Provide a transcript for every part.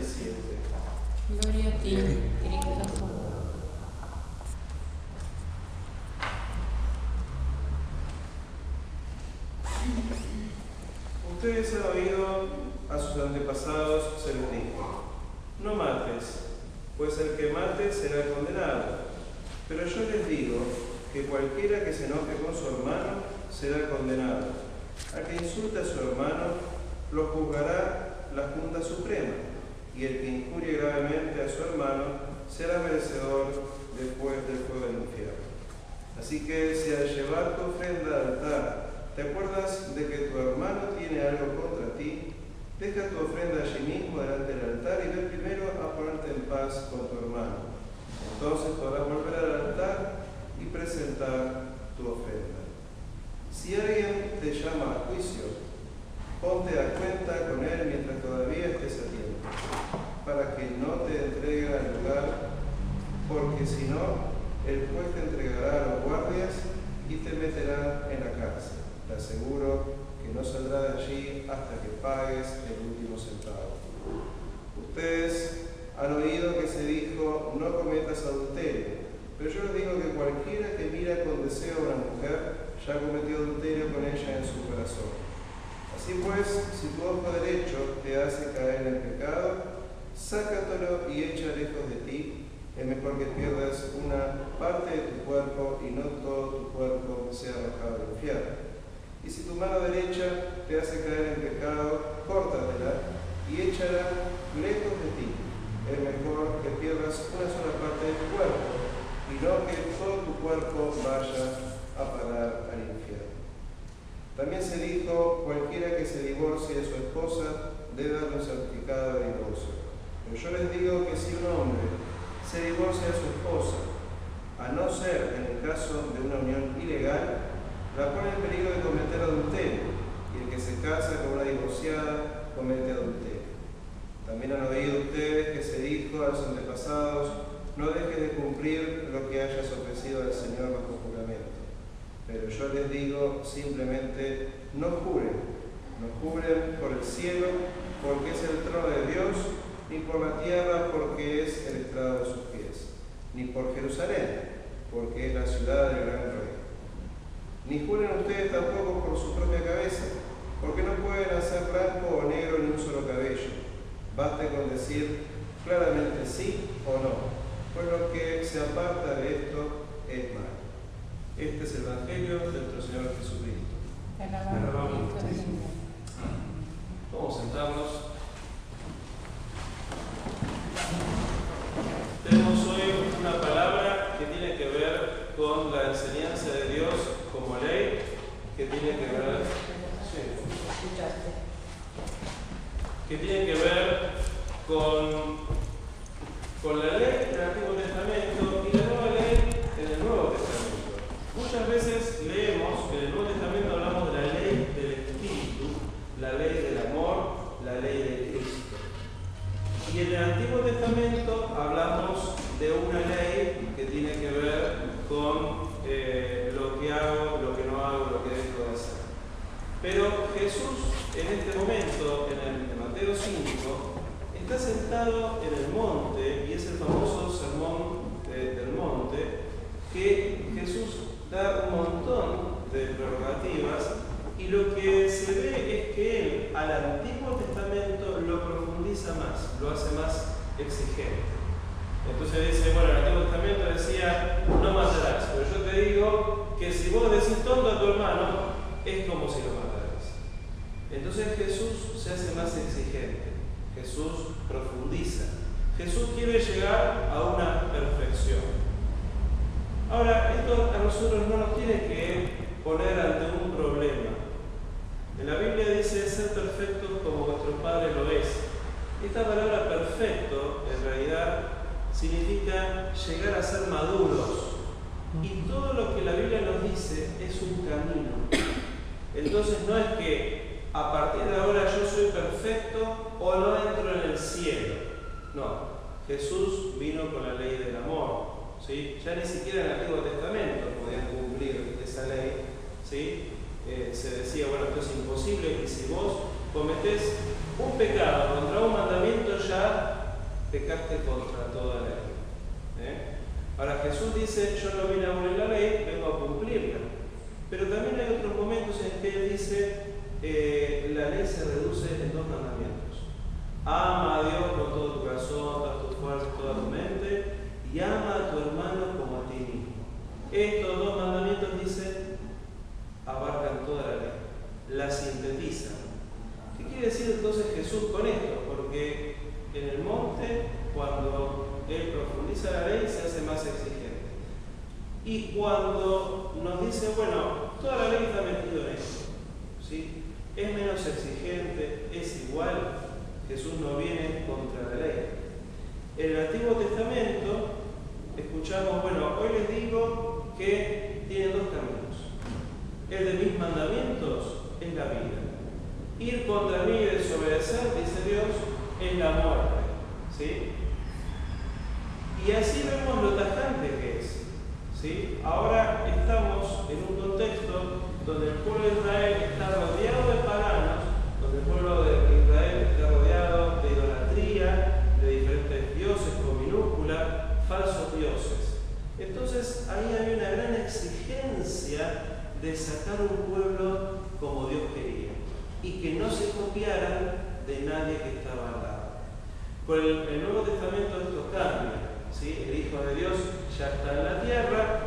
37. Gloria a ti, Cristo. Ustedes han oído a sus antepasados se les dijo: no mates, pues el que mate será condenado. Pero yo les digo que cualquiera que se enoje con su hermano será condenado. Al que insulte a su hermano lo juzgará la Junta Suprema, y el que injurie gravemente a su hermano será merecedor después del fuego del infierno. Así que si al llevar tu ofrenda al altar te acuerdas de que tu hermano tiene algo contra ti, deja tu ofrenda allí mismo delante del altar y ve primero a ponerte en paz con tu hermano. Entonces podrás volver al altar y presentar tu ofrenda. Si alguien te llama a juicio, ponte a cuenta con él mientras todavía estés a tiempo, para que no te entregue al lugar, porque si no, el juez te entregará a los guardias y te meterán en la cárcel. Te aseguro que no saldrá de allí hasta que pagues el último centavo. Ustedes han oído que se dijo: no cometas adulterio. Pero yo les digo que cualquiera que mira con deseo a una mujer ya cometió adulterio con ella en su corazón. Así pues, si tu ojo derecho te hace caer en el pecado, sácatelo y echa lejos de ti. Es mejor que pierdas una parte de tu cuerpo y no todo tu cuerpo sea arrojado al infierno. Y si tu mano derecha te hace caer en pecado, córtatela y échala lejos de ti. Es mejor que pierdas una sola parte de tu cuerpo y no que todo tu cuerpo vaya a parar al infierno. También se dijo: cualquiera que se divorcie de su esposa debe darle un certificado de divorcio. Pero yo les digo que si un hombre se divorcia de su esposa, a no ser en el caso de una unión ilegal, la pone en peligro de cometer adulterio, y el que se casa con una divorciada comete adulterio. También han oído ustedes que se dijo a los antepasados: no dejes de cumplir lo que hayas ofrecido al Señor bajo juramento. Pero yo les digo simplemente: no juren por el cielo, porque es el trono de Dios, ni por la tierra, porque es el estrado de sus pies, ni por Jerusalén, porque es la ciudad del gran rey. Ni juren ustedes tampoco por su propia cabeza, porque no pueden hacer blanco o negro ni un solo cabello. Basta con decir claramente sí o no, pues lo que se aparta de esto es malo. Este es el Evangelio de nuestro Señor Jesucristo. Vamos a sentarnos. Tenemos hoy una palabra que tiene que ver con la enseñanza de Dios como ley, que tiene que ver, con la ley del Antiguo Testamento y la nueva ley en el Nuevo Testamento. Muchas veces leemos que en el Nuevo Testamento hablamos de la ley del Espíritu, la ley del amor, la ley de Cristo. Y en el Antiguo Testamento hablamos de una ley que tiene que ver con lo que hago, lo que no hago, lo que dejo de hacer. Pero Jesús, en este momento, en Mateo 5, está sentado en el monte, y es el famoso sermón del monte, que Jesús da un montón de prerrogativas, y lo que se ve es que él al Antiguo Testamento lo profundiza más, lo hace más exigente. Entonces dice, bueno, el Antiguo Testamento decía: no matarás, pero yo te digo que si vos decís tonto a tu hermano, es como si lo mataras. Entonces Jesús se hace más exigente, Jesús profundiza, Jesús quiere llegar a una perfección. Ahora, esto a nosotros no nos tiene que poner ante un problema. En la Biblia dice: ser perfectos como vuestro Padre lo es. Esta palabra perfecto, en realidad, significa llegar a ser maduros. Y todo lo que la Biblia nos dice es un camino. Entonces no es que a partir de ahora yo soy perfecto o no entro en el cielo. No, Jesús vino con la ley del amor, ¿sí? Ya ni siquiera en el Antiguo Testamento podían cumplir esa ley, ¿sí? Se decía, bueno, esto es imposible, que si vos cometés un pecado contra un mandamiento ya pecaste contra toda la ley. Ahora Jesús dice, yo no vine a abolir la ley, vengo a cumplirla. Pero también hay otros momentos en que Él dice, la ley se reduce en 2 mandamientos. Ama a Dios con todo tu corazón, toda tu fuerza, toda tu mente, y ama a tu hermano como a ti mismo. Estos 2 mandamientos, dice, abarcan toda la ley, la sintetizan. ¿Qué quiere decir entonces Jesús con esto? Porque en el monte, cuando Él profundiza la ley, se hace más exigente. Y cuando nos dice, bueno, toda la ley está metida en esto, ¿sí? Es menos exigente, es igual, Jesús no viene contra la ley. En el Antiguo Testamento escuchamos, bueno, hoy les digo que tienen 2 caminos. El de mis mandamientos es la vida. Ir contra mí y desobedecer, dice Dios, es la muerte. ¿Sí? Y así vemos lo tajante que es. ¿Sí? Ahora estamos en un contexto donde el pueblo de Israel está rodeado de paganos, donde el pueblo de Israel está rodeado de idolatría, de diferentes dioses con minúscula, falsos dioses. Entonces ahí hay una gran exigencia de sacar un pueblo como Dios quería y que no se copiaran de nadie que estaba al lado. Con el Nuevo Testamento esto cambia. ¿Sí? El Hijo de Dios ya está en la tierra.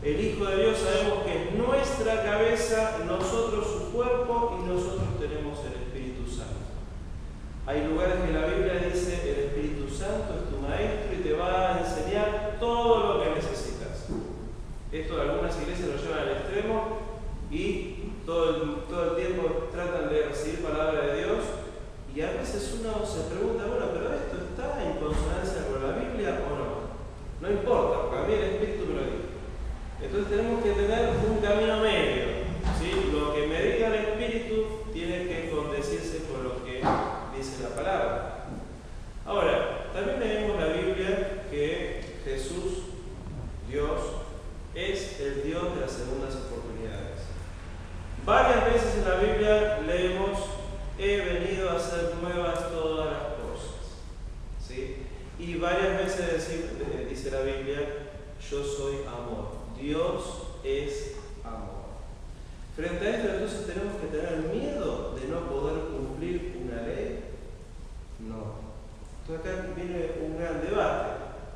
El Hijo de Dios sabemos que es nuestra cabeza, nosotros su cuerpo y nosotros tenemos el Espíritu Santo. Hay lugares que la Biblia dice el Espíritu Santo es tu maestro y te va a enseñar todo lo que necesitas. Esto algunas iglesias lo llevan al extremo y todo el tiempo tratan de recibir palabra de Dios y a veces uno se pregunta, bueno, pero esto está en consonancia con la Biblia o no. No importa, porque a mí el Espíritu me lo dice. Entonces tenemos que tener un camino medio. ¿Sí? Lo que me diga el Espíritu tiene que condecirse con lo que dice la palabra. Ahora, también leemos la Biblia que Jesús, Dios, es el Dios de las segundas oportunidades. Varias veces en la Biblia leemos, he venido a hacer nuevas todas las cosas. ¿Sí? Y varias veces dice la Biblia, yo soy amor. Dios es amor. Frente a esto, entonces, ¿tenemos que tener miedo de no poder cumplir una ley? No. Entonces acá viene un gran debate,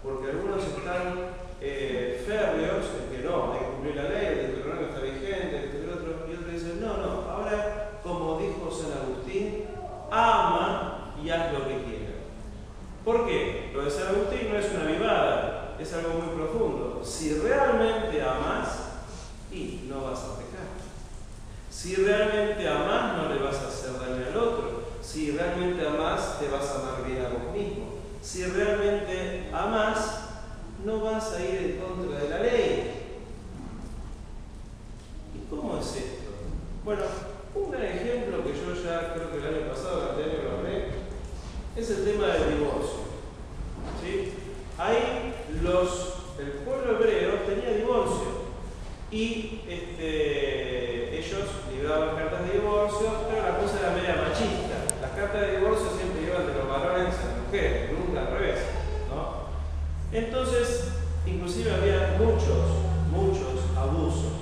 porque algunos están férreos en que no, hay que cumplir la ley, el Deuteronomio está vigente, y otros dicen, no, ahora, como dijo San Agustín, ama y haz lo que quieras. ¿Por qué? Lo de San Agustín no es una vivada, es algo muy profundo. Si realmente amás, y no vas a pecar. Si realmente amás, no le vas a hacer daño al otro. Si realmente amás, te vas a amar bien a vos mismo. Si realmente amás, no vas a ir en contra de la ley. ¿Y cómo es esto? Bueno, un gran ejemplo que yo ya creo que el año pasado, el año lo hablé, es el tema del divorcio. ¿Sí? Ahí el pueblo hebreo tenía divorcio y ellos libraban cartas de divorcio, pero la cosa era media machista. Las cartas de divorcio siempre iban de los varones a las mujeres, nunca al revés, ¿no? Entonces, inclusive había muchos abusos.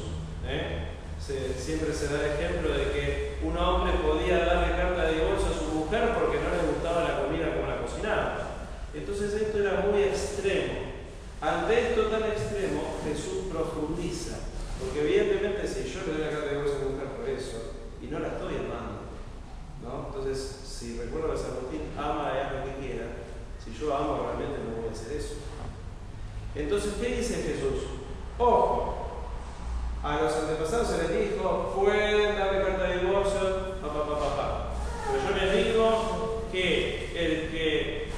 Siempre se da el ejemplo de que un hombre podía darle carta de divorcio a su mujer porque no le gustaba la comida como la cocinaba. Entonces esto era muy extremo. Ante esto tan extremo, Jesús profundiza. Porque evidentemente si yo le doy la carta de divorcio a mi mujer por eso, y no la estoy amando, ¿no? Entonces, si recuerdo a San Agustín, ama y haz lo que quiera, si yo amo realmente no voy a hacer eso. Entonces, ¿qué dice Jesús? Ojo, a los antepasados se les dijo, pueden darle carta de divorcio, Pero yo les digo que el que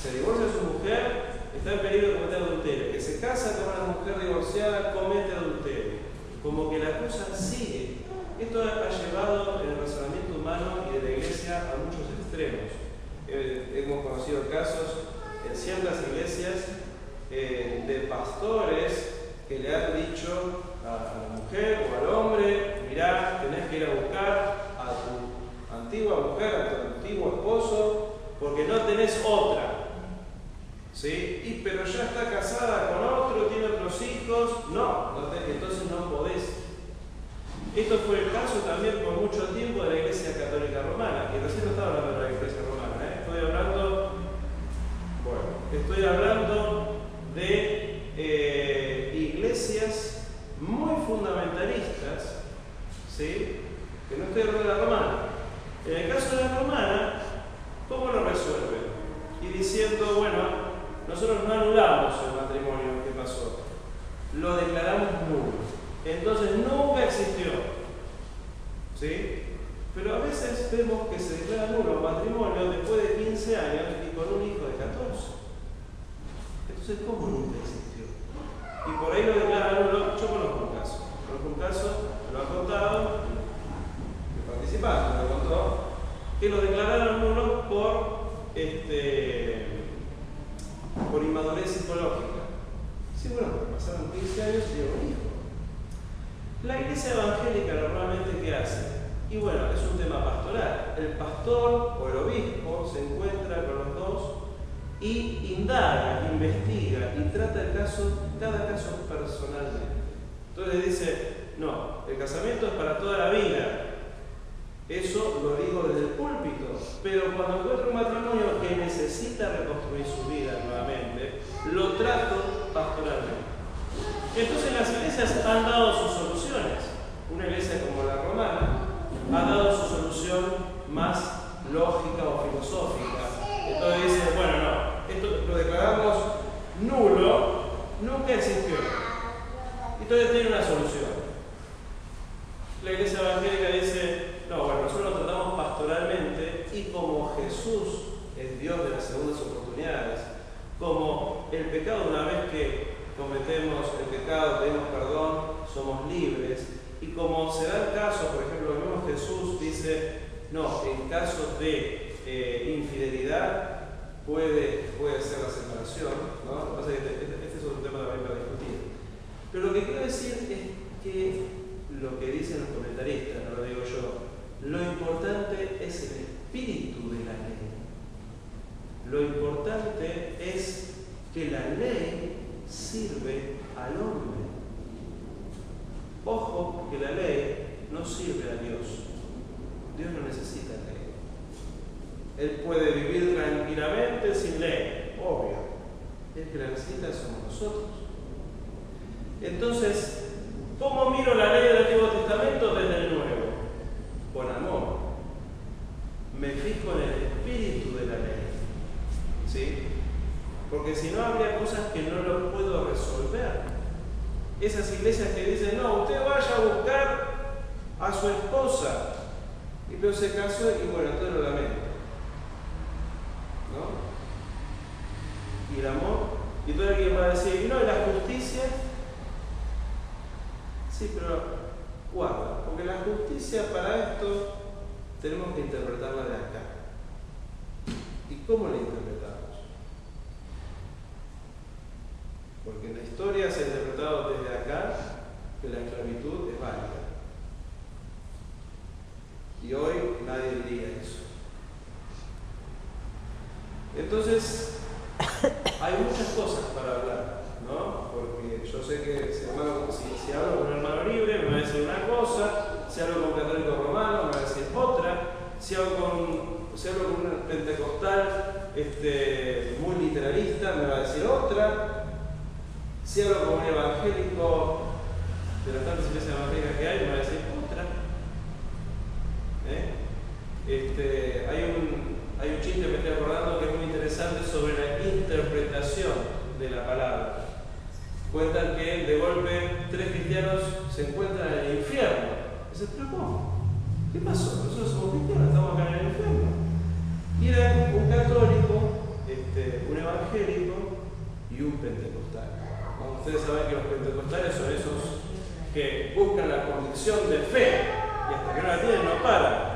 se divorcia de su mujer está en peligro de cometer adulterio. Que se casa con una mujer divorciada comete adulterio. Como que la cosa sigue. Esto ha llevado en el razonamiento humano y de la Iglesia a muchos extremos. Hemos conocido casos en ciertas iglesias de pastores que le han dicho a la mujer o al hombre, mirá, tenés que ir a buscar a tu antigua mujer, a tu antiguo esposo, porque no tenés otra. ¿Sí? Pero ya está casada con otro, tiene otros hijos. Entonces no podés. Esto fue el caso también por mucho tiempo de la Iglesia Católica Romana, que recién no estaba hablando de la Iglesia Romana, estoy hablando de iglesias muy fundamentalistas, ¿sí? Que no estoy hablando de la romana. En el caso de la romana, ¿cómo lo resuelven? Y diciendo, bueno, nosotros no anulamos el matrimonio que pasó, lo declaramos nulo. Entonces nunca existió. ¿Sí? Pero a veces vemos que se declara nulo un matrimonio después de 15 años y con un hijo de 14. Entonces, ¿cómo nunca existió? Y por ahí lo declaran nulo. Yo conozco un caso, me lo han contado, el participante me lo contó, que lo declararon nulo por inmadurez psicológica. Sí, bueno, pasaron 15 años y llegó un hijo. La iglesia evangélica normalmente, ¿qué hace? Y bueno, es un tema pastoral. El pastor o el obispo se encuentra con los dos y indaga, investiga y trata cada caso personalmente. Entonces le dice, no, el casamiento es para toda la vida. Eso lo digo desde el púlpito. Pero cuando encuentro un matrimonio que necesita reconstruir su vida nuevamente, lo trato pastoralmente. Entonces las iglesias han dado sus soluciones. Una iglesia como la romana ha dado su solución más lógica o filosófica. Entonces dice, bueno, no, esto lo declaramos nulo, nunca existió. Entonces tiene una solución. La iglesia evangélica dice, no, bueno, nosotros lo tratamos pastoralmente y como Jesús es Dios de las segundas oportunidades, como el pecado, una vez que cometemos el pecado, pedimos perdón, somos libres. Y como se da el caso, por ejemplo, el mismo Jesús dice, no, en caso de infidelidad puede ser la separación, ¿no? Lo que pasa es que este es otro tema también para discutir. Pero lo que quiero decir es que lo que dicen los comentaristas, no lo digo yo, lo importante es el espíritu de la ley. Lo importante es que la ley sirve al hombre. Ojo, que la ley no sirve a Dios. Dios no necesita ley. Él puede vivir tranquilamente sin ley, obvio. El que la necesita somos nosotros. Entonces, ¿cómo miro la ley del Antiguo Testamento desde el Nuevo? Con amor. Me fijo en el espíritu de la ley. ¿Sí? Porque si no, habría cosas que no lo puedo resolver. Esas iglesias que dicen, no, usted vaya a buscar a su esposa. Y luego se casó y bueno, entonces lo lamento. ¿No? Y el amor. Y todo alguien va a decir, no, ¿y la justicia? Sí, pero guarda, porque la justicia para esto tenemos que interpretarla de acá. ¿Y cómo la interpretamos? Porque en la historia se ha interpretado desde acá que la esclavitud es válida. Y hoy nadie diría eso. Entonces, hay muchas cosas para hablar, ¿no? Porque yo sé que si hablo con un hermano libre me va a decir una cosa, si hablo con un católico romano me va a decir otra, si hablo con un pentecostal muy literalista me va a decir otra. Si hablo con un evangélico de las tantas iglesias evangélicas que hay, me va a decir otra. Hay un chiste que me estoy acordando que es muy interesante sobre la interpretación de la palabra. Cuentan que de golpe 3 cristianos se encuentran en el infierno. Dicen, ¿pero cómo? ¿Qué pasó? Nosotros somos cristianos, estamos acá en el infierno. Y eran un católico, un evangélico y un pentecostal. Ustedes saben que los pentecostales son esos que buscan la convicción de fe y hasta que no la tienen no paran.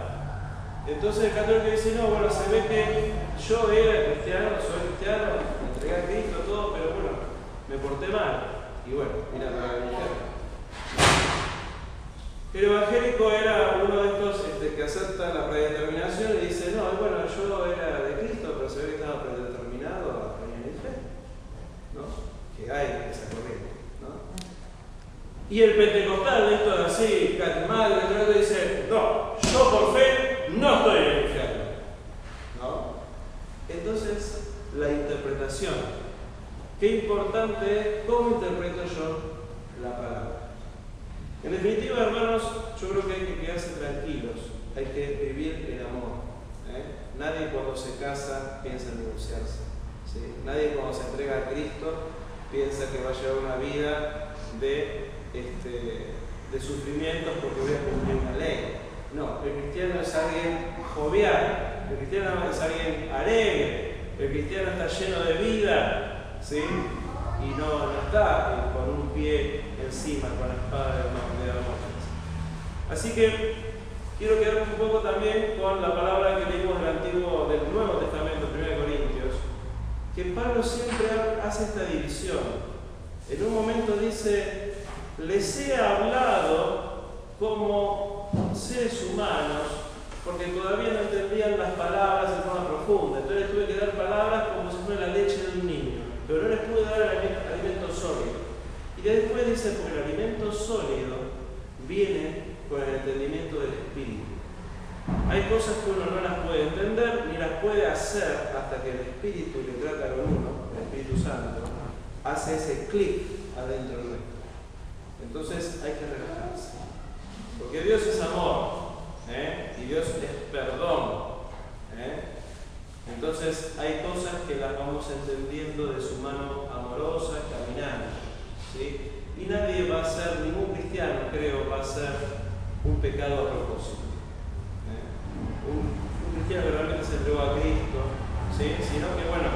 Entonces el católico dice, no, bueno, se ve que yo era cristiano, soy cristiano, me entregué a Cristo, todo, pero bueno, me porté mal. Y bueno, mira, me va a venir. El evangélico era uno de estos que acepta la predeterminación y dice, no, bueno, yo era de Cristo, Y el pentecostal, esto es así, carismático, dice, no, yo por fe no estoy en el infierno. ¿No? Entonces, la interpretación. Qué importante es cómo interpreto yo la palabra. En definitiva, hermanos, yo creo que hay que quedarse tranquilos, hay que vivir el amor. Nadie cuando se casa piensa en divorciarse. ¿Sí? Nadie cuando se entrega a Cristo piensa que va a llevar una vida de sufrimientos porque voy a cumplir una ley. No, el cristiano es alguien jovial, el cristiano es alguien alegre, el cristiano está lleno de vida, ¿sí? Y no está con un pie encima, con la espada de Damocles. Así que quiero quedarme un poco también con la palabra que leímos del Nuevo Testamento, 1 Corintios, que Pablo siempre hace esta división. En un momento dice, les he hablado como seres humanos, porque todavía no entendían las palabras de forma profunda. Entonces les tuve que dar palabras como si fuera la leche de un niño, pero no les pude dar alimento sólido. Y después dice, porque el alimento sólido viene con el entendimiento del Espíritu. Hay cosas que uno no las puede entender ni las puede hacer hasta que el Espíritu que trata con uno, el Espíritu Santo, hace ese clic adentro nuestro. Entonces hay que relajarse. Porque Dios es amor, y Dios es perdón. Entonces hay cosas que las vamos entendiendo de su mano amorosa, caminando. ¿Sí? Y nadie va a ser, ningún cristiano creo, va a ser un pecado a propósito. Un cristiano que realmente se entregó a Cristo, ¿sí? Sino que bueno,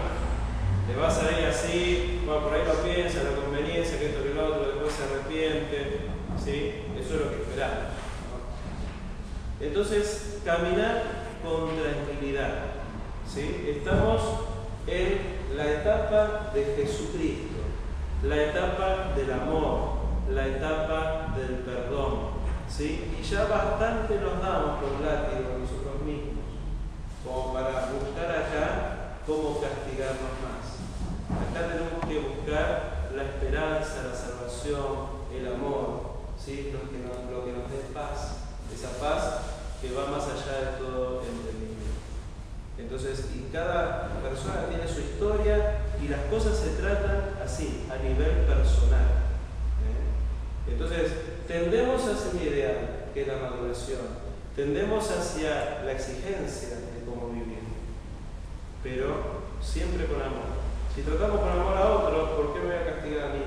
le va a salir así, por ahí lo piensa, la conveniencia, que esto que lo otro, después se arrepiente, ¿sí? Eso es lo que esperamos, ¿no? Entonces, caminar con tranquilidad, ¿sí? Estamos en la etapa de Jesucristo, la etapa del amor, la etapa del perdón, ¿sí? Y ya bastante nos damos con látigo a nosotros mismos, como para buscar acá cómo castigarnos más. Acá tenemos que buscar la esperanza, la salvación, el amor, ¿sí? lo que nos dé paz, esa paz que va más allá de todo entendimiento. Entonces, y cada persona tiene su historia y las cosas se tratan así, a nivel personal. Entonces, tendemos hacia un ideal, que es la maduración, tendemos hacia la exigencia de cómo vivir, pero siempre con amor. Si tratamos con amor a otros, ¿por qué me voy a castigar a mí?